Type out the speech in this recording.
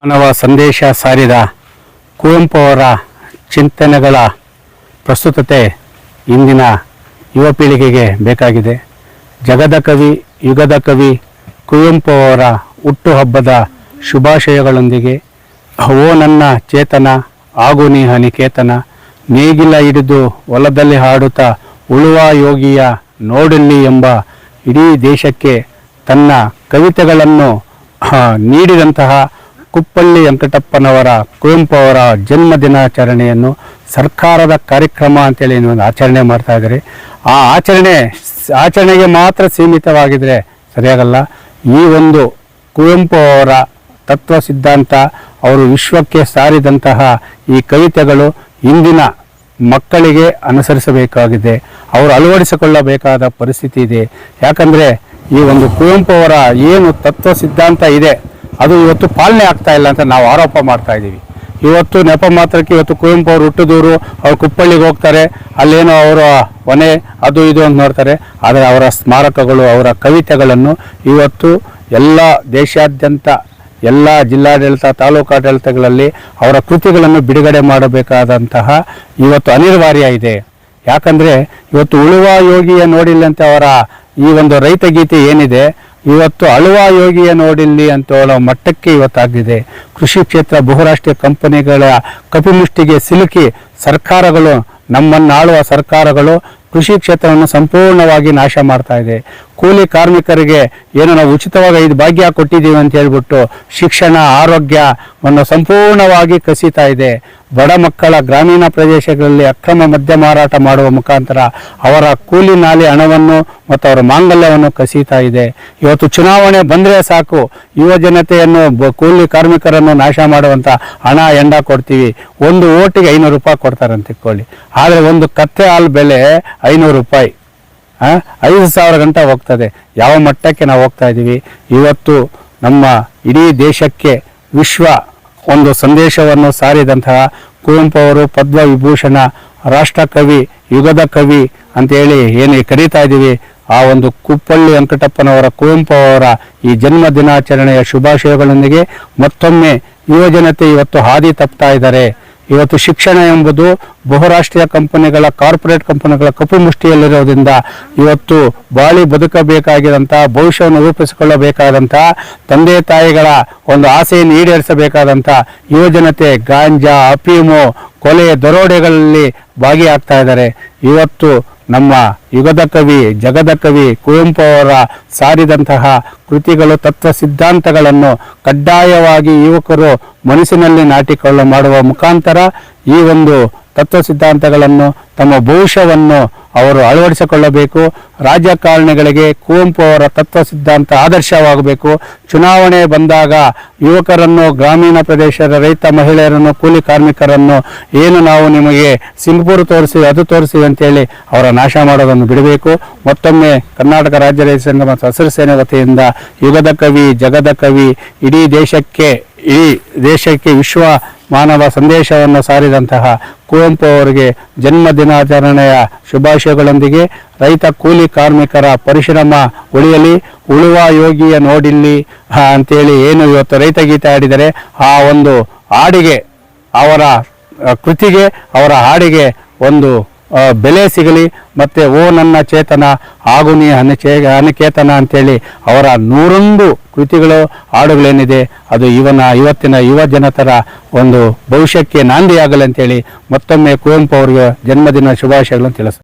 ಮಾನವ ಸಂದೇಶ ಸಾರಿದ ಕುವೆಂಪು ಅವರ ಚಿಂತನೆಗಳ ಪ್ರಸ್ತುತತೆ ಇಂದಿನ ಯುವ ಪೀಳಿಗೆಗೆ ಬೇಕಾಗಿದೆ. ಜಗದ ಕವಿ, ಯುಗದ ಕವಿ ಕುವೆಂಪು ಅವರ ಹುಟ್ಟುಹಬ್ಬದ ಶುಭಾಶಯಗಳೊಂದಿಗೆ ಓ ನನ್ನ ಚೇತನ ಆಗು ನೀ ನಿಕೇತನ, ನೇಗಿಲ ಹಿಡಿದು ಹೊಲದಲ್ಲಿ ಹಾಡುತ್ತಾ ಉಳುವ ಯೋಗಿಯ ನೋಡಲ್ಲಿ ಎಂಬ ಇಡೀ ದೇಶಕ್ಕೆ ತನ್ನ ಕವಿತೆಗಳನ್ನು ನೀಡಿದಂತಹ ಕುಪ್ಪಳ್ಳಿ ವೆಂಕಟಪ್ಪನವರ ಕುವೆಂಪು ಅವರ ಜನ್ಮ ದಿನಾಚರಣೆಯನ್ನು ಸರ್ಕಾರದ ಕಾರ್ಯಕ್ರಮ ಅಂತೇಳಿ ಒಂದು ಆಚರಣೆ ಮಾಡ್ತಾ ಇದ್ದಾರೆ. ಆ ಆಚರಣೆಗೆ ಮಾತ್ರ ಸೀಮಿತವಾಗಿದ್ದರೆ ಸರಿಯಾಗಲ್ಲ. ಈ ಒಂದು ಕುವೆಂಪು ಅವರ ತತ್ವ ಸಿದ್ಧಾಂತ, ಅವರು ವಿಶ್ವಕ್ಕೆ ಸಾರಿದಂತಹ ಈ ಕವಿತೆಗಳು ಇಂದಿನ ಮಕ್ಕಳಿಗೆ ಅನುಸರಿಸಬೇಕಾಗಿದೆ, ಅವರು ಅಳವಡಿಸಿಕೊಳ್ಳಬೇಕಾದ ಪರಿಸ್ಥಿತಿ ಇದೆ. ಯಾಕಂದರೆ ಈ ಒಂದು ಕುವೆಂಪು ಅವರ ಏನು ತತ್ವ ಸಿದ್ಧಾಂತ ಇದೆ ಅದು ಇವತ್ತು ಪಾಲನೆ ಆಗ್ತಾ ಇಲ್ಲ ಅಂತ ನಾವು ಆರೋಪ ಮಾಡ್ತಾ ಇದ್ದೀವಿ. ಇವತ್ತು ನೆಪ ಮಾತ್ರಕ್ಕೆ ಇವತ್ತು ಕುವೆಂಪು ಅವರು ಹುಟ್ಟಿದೂರು, ಅವ್ರು ಕುಪ್ಪಳ್ಳಿಗೆ ಹೋಗ್ತಾರೆ, ಅಲ್ಲೇನೋ ಅವರ ಹೊನೆ ಅದು ಇದು ಅಂತ ನೋಡ್ತಾರೆ. ಆದರೆ ಅವರ ಸ್ಮಾರಕಗಳು, ಅವರ ಕವಿತೆಗಳನ್ನು ಇವತ್ತು ಎಲ್ಲ ದೇಶಾದ್ಯಂತ ಎಲ್ಲ ಜಿಲ್ಲಾಡಳಿತ, ತಾಲೂಕಾಡಳಿತಗಳಲ್ಲಿ ಅವರ ಕೃತಿಗಳನ್ನು ಬಿಡುಗಡೆ ಮಾಡಬೇಕಾದಂತಹ ಇವತ್ತು ಅನಿವಾರ್ಯ ಇದೆ. ಯಾಕಂದರೆ ಇವತ್ತು ಉಳುವ ಯೋಗಿಯ ನೋಡಿಲ್ಲಂತೆ ಅವರ ಈ ಒಂದು ರೈತ ಗೀತೆ ಏನಿದೆ, ಇವತ್ತು ಅಳುವ ಯೋಗಿಯ ನೋಡಿಲ್ಲಿ ಅಂತ ಹೇಳೋ ಮಟ್ಟಕ್ಕೆ ಇವತ್ತಾಗಿದೆ. ಕೃಷಿ ಕ್ಷೇತ್ರ ಬಹುರಾಷ್ಟ್ರೀಯ ಕಂಪನಿಗಳ ಕಪಿಮುಷ್ಟಿಗೆ ಸಿಲುಕಿ ಸರ್ಕಾರಗಳು, ನಮ್ಮನ್ನಾಳುವ ಸರ್ಕಾರಗಳು ಕೃಷಿ ಕ್ಷೇತ್ರವನ್ನು ಸಂಪೂರ್ಣವಾಗಿ ನಾಶ ಮಾಡ್ತಾ ಇದೆ. ಕೂಲಿ ಕಾರ್ಮಿಕರಿಗೆ ಏನು ನಾವು ಉಚಿತವಾಗಿ 5 ಭಾಗ್ಯ ಕೊಟ್ಟಿದ್ದೀವಿ ಅಂತ ಹೇಳ್ಬಿಟ್ಟು ಶಿಕ್ಷಣ, ಆರೋಗ್ಯವನ್ನು ಸಂಪೂರ್ಣವಾಗಿ ಕಸಿತಾ ಇದೆ. ಬಡ ಮಕ್ಕಳ ಗ್ರಾಮೀಣ ಪ್ರದೇಶಗಳಲ್ಲಿ ಅಕ್ರಮ ಮದ್ಯ ಮಾರಾಟ ಮಾಡುವ ಮುಖಾಂತರ ಅವರ ಕೂಲಿ ನಾಲಿ ಹಣವನ್ನು ಮತ್ತು ಅವರ ಮಾಂಗಲ್ಯವನ್ನು ಕಸೀತಾ ಇದೆ. ಇವತ್ತು ಚುನಾವಣೆ ಬಂದರೆ ಸಾಕು, ಯುವ ಜನತೆಯನ್ನು, ಕೂಲಿ ಕಾರ್ಮಿಕರನ್ನು ನಾಶ ಮಾಡುವಂಥ ಹಣ ಎಂಡ ಕೊಡ್ತೀವಿ. ಒಂದು ಓಟಿಗೆ 500 ರೂಪಾಯಿ ಕೊಡ್ತಾರೆ ಅಂತ ಇಟ್ಕೊಳ್ಳಿ. ಆದರೆ ಒಂದು ಕತ್ತೆ ಹಾಲು ಬೆಲೆ 500 ರೂಪಾಯಿ, 5,000 ಗಂಟೆ ಹೋಗ್ತದೆ. ಯಾವ ಮಟ್ಟಕ್ಕೆ ನಾವು ಹೋಗ್ತಾ ಇದ್ದೀವಿ? ಇವತ್ತು ನಮ್ಮ ಇಡೀ ದೇಶಕ್ಕೆ ವಿಶ್ವ ಒಂದು ಸಂದೇಶವನ್ನು ಸಾರಿದಂತಹ ಕುವೆಂಪು ಅವರು ಪದ್ಮವಿಭೂಷಣ, ರಾಷ್ಟ್ರಕವಿ, ಯುಗದ ಕವಿ ಅಂತೇಳಿ ಏನು ಕರೀತಾ ಇದ್ದೀವಿ, ಆ ಒಂದು ಕುಪ್ಪಳ್ಳಿ ವೆಂಕಟಪ್ಪನವರ ಕುವೆಂಪು ಅವರ ಈ ಜನ್ಮ ದಿನಾಚರಣೆಯ ಶುಭಾಶಯಗಳೊಂದಿಗೆ ಮತ್ತೊಮ್ಮೆ ಯುವ ಜನತೆ ಇವತ್ತು ಹಾದಿ ತಪ್ತಾ ಇದ್ದಾರೆ. ಇವತ್ತು ಶಿಕ್ಷಣ ಎಂಬುದು ಬಹುರಾಷ್ಟ್ರೀಯ ಕಂಪನಿಗಳ, ಕಾರ್ಪೊರೇಟ್ ಕಂಪನಿಗಳ ಕಪ್ಪು ಮುಷ್ಟಿಯಲ್ಲಿರೋದ್ರಿಂದ ಇವತ್ತು ಬಾಳಿ ಬದುಕಬೇಕಾಗಿದಂಥ, ಭವಿಷ್ಯವನ್ನು ರೂಪಿಸಿಕೊಳ್ಳಬೇಕಾದಂಥ, ತಂದೆ ತಾಯಿಗಳ ಒಂದು ಆಸೆಯನ್ನು ಈಡೇರಿಸಬೇಕಾದಂಥ ಯುವ ಜನತೆ ಗಾಂಜಾ, ಅಫೀಮು, ಕೊಲೆ, ದರೋಡೆಗಳಲ್ಲಿ ಭಾಗಿಯಾಗ್ತಾ ಇದ್ದಾರೆ. ಇವತ್ತು ನಮ್ಮ ಯುಗದ ಕವಿ, ಜಗದ ಕವಿ ಕುವೆಂಪು ಅವರ ಸಾರಿದಂತಹ ಕೃತಿಗಳು, ತತ್ವ ಸಿದ್ಧಾಂತಗಳನ್ನು ಕಡ್ಡಾಯವಾಗಿ ಯುವಕರು ಮನಸ್ಸಿನಲ್ಲಿ ನಾಟಿಕೊಳ್ಳ ಮಾಡುವ ಮುಖಾಂತರ ಈ ಒಂದು ತತ್ವ ಸಿದ್ಧಾಂತಗಳನ್ನು ತಮ್ಮ ಭವಿಷ್ಯವನ್ನು ಅವರು ಅಳವಡಿಸಿಕೊಳ್ಳಬೇಕು. ರಾಜಕಾರಣಿಗಳಿಗೆ ಕುವೆಂಪು ಅವರ ತತ್ವ ಸಿದ್ಧಾಂತ ಆದರ್ಶವಾಗಬೇಕು. ಚುನಾವಣೆ ಬಂದಾಗ ಯುವಕರನ್ನು, ಗ್ರಾಮೀಣ ಪ್ರದೇಶದ ರೈತ ಮಹಿಳೆಯರನ್ನು, ಕೂಲಿ ಕಾರ್ಮಿಕರನ್ನು ಏನು ನಾವು ನಿಮಗೆ ಸಿಂಗಪುರ ತೋರಿಸಿ, ಅದು ತೋರಿಸಿ ಅಂತೇಳಿ ಅವರ ನಾಶ ಮಾಡೋದನ್ನು ಬಿಡಬೇಕು. ಮತ್ತೊಮ್ಮೆ ಕರ್ನಾಟಕ ರಾಜ್ಯ ರೈತ ಸಂಘ ಮತ್ತು ಹಸಿರು ಸೇನೆ ವತಿಯಿಂದ ಯುಗದ ಕವಿ, ಜಗದ ಕವಿ, ಇಡೀ ದೇಶಕ್ಕೆ ವಿಶ್ವ ಮಾನವ ಸಂದೇಶವನ್ನು ಸಾರಿದಂತಹ ಕುವೆಂಪು ಅವರಿಗೆ ಜನ್ಮ ದಿನಾಚರಣೆಯ ಶುಭಾಶಯಗಳೊಂದಿಗೆ ರೈತ ಕೂಲಿ ಕಾರ್ಮಿಕರ ಪರಿಶ್ರಮ ಉಳಿಯಲಿ, ಉಳುವ ಯೋಗಿಯ ನೋಡಿಲ್ಲಿ ಅಂತೇಳಿ ಏನು ಇವತ್ತು ರೈತ ಗೀತೆ ಆಡಿದರೆ, ಆ ಒಂದು ಹಾಡಿಗೆ, ಅವರ ಕೃತಿಗೆ, ಅವರ ಹಾಡಿಗೆ ಒಂದು ಬೆಲೆ ಸಿಗಲಿ. ಮತ್ತು ಓ ನನ್ನ ಚೇತನ ಆಗು ನೀ ನಿಕೇತನ ಅಂತೇಳಿ ಅವರ 101 ಕೃತಿಗಳು, ಹಾಡುಗಳೇನಿದೆ ಅದು ಇವತ್ತಿನ ಯುವ ಜನತರ ಒಂದು ಭವಿಷ್ಯಕ್ಕೆ ನಾಂದಿಯಾಗಲಿ ಅಂತೇಳಿ ಮತ್ತೊಮ್ಮೆ ಕುವೆಂಪು ಅವರಿಗೆ ಜನ್ಮದಿನ ಶುಭಾಶಯಗಳನ್ನು ತಿಳಿಸ್ತಾರೆ.